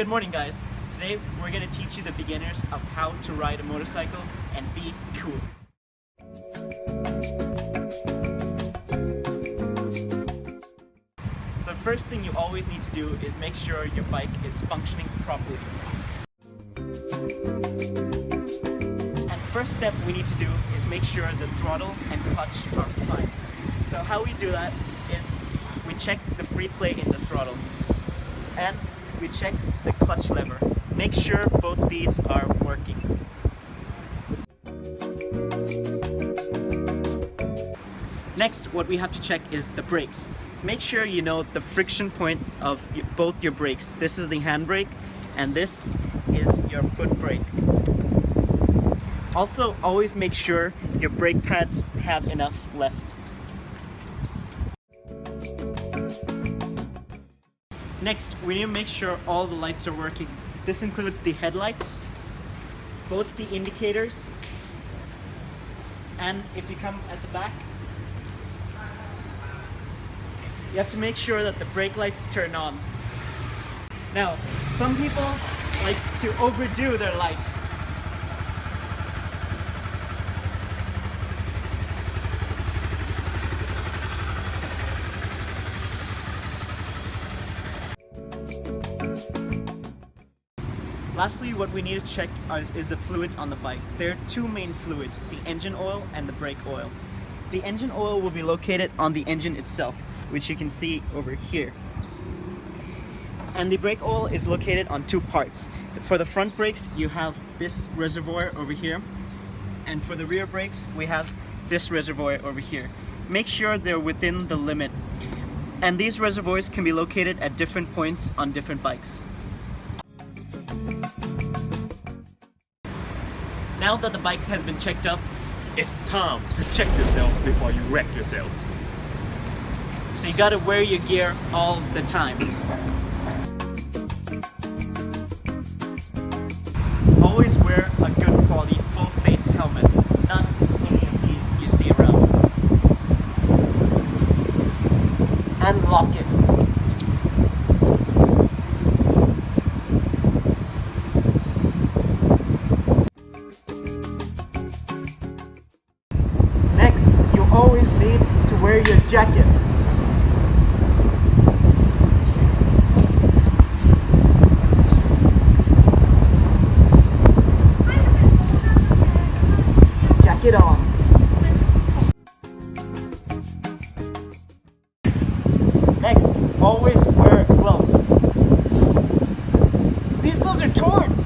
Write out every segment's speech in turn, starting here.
Good morning, guys. Today we're going to teach you the beginners of how to ride a motorcycle and be cool. So first thing you always need to do is make sure your bike is functioning properly. And first step we need to do is make sure the throttle and clutch are fine. So how we do that is we check the free play in the throttle and we check the clutch lever. Make sure both these are working. Next, what we have to check is the brakes. Make sure you know the friction point of both your brakes. This is the handbrake and this is your foot brake. Also, always make sure your brake pads have enough left. Next, we need to make sure all the lights are working. This includes the headlights, both the indicators, and if you come at the back, you have to make sure that the brake lights turn on. Now, some people like to overdo their lights. Lastly, what we need to check is the fluids on the bike. There are two main fluids, the engine oil and the brake oil. The engine oil will be located on the engine itself, which you can see over here. And the brake oil is located on two parts. For the front brakes, you have this reservoir over here. And for the rear brakes, we have this reservoir over here. Make sure they're within the limit. And these reservoirs can be located at different points on different bikes. Now that the bike has been checked up, It's time to check yourself before you wreck yourself. so you gotta wear your gear all the time. Always wear a good quality full face helmet, not any of these you see around. And lock it. Next, you always need to wear your jacket. Jacket on. Next, always wear gloves. These gloves are torn.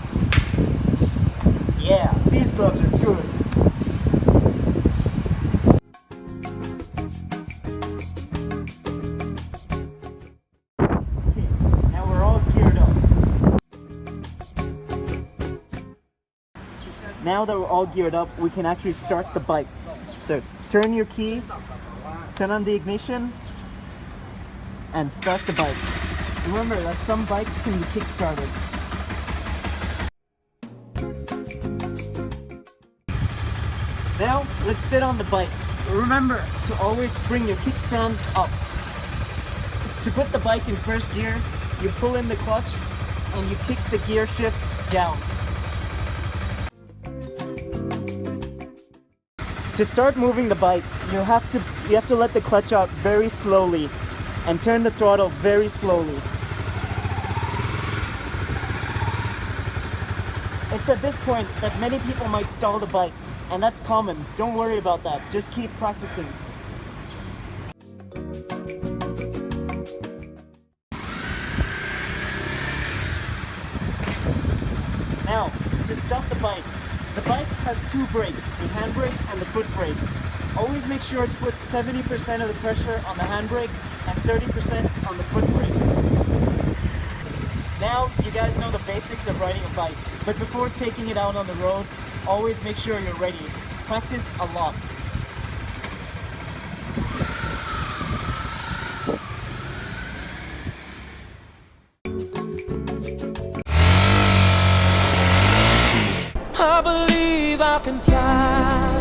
Yeah, these gloves are good. Now that we're all geared up, we can actually start the bike. So turn your key, turn on the ignition, and start the bike. Remember that some bikes can be kick-started. Now let's sit on the bike. Remember to always bring your kickstand up. To put the bike in first gear, you pull in the clutch and you kick the gear shift down. To start moving the bike, you have to let the clutch out very slowly and turn the throttle very slowly. It's at this point that many people might stall the bike, and that's common. Don't worry about that. Just keep practicing. Now, to stop the bike has two brakes, the handbrake and the foot brake. Always make sure to put 70% of the pressure on the handbrake and 30% on the foot brake. Now, you guys know the basics of riding a bike, but before taking it out on the road, always make sure you're ready. Practice a lot. I believe I can fly.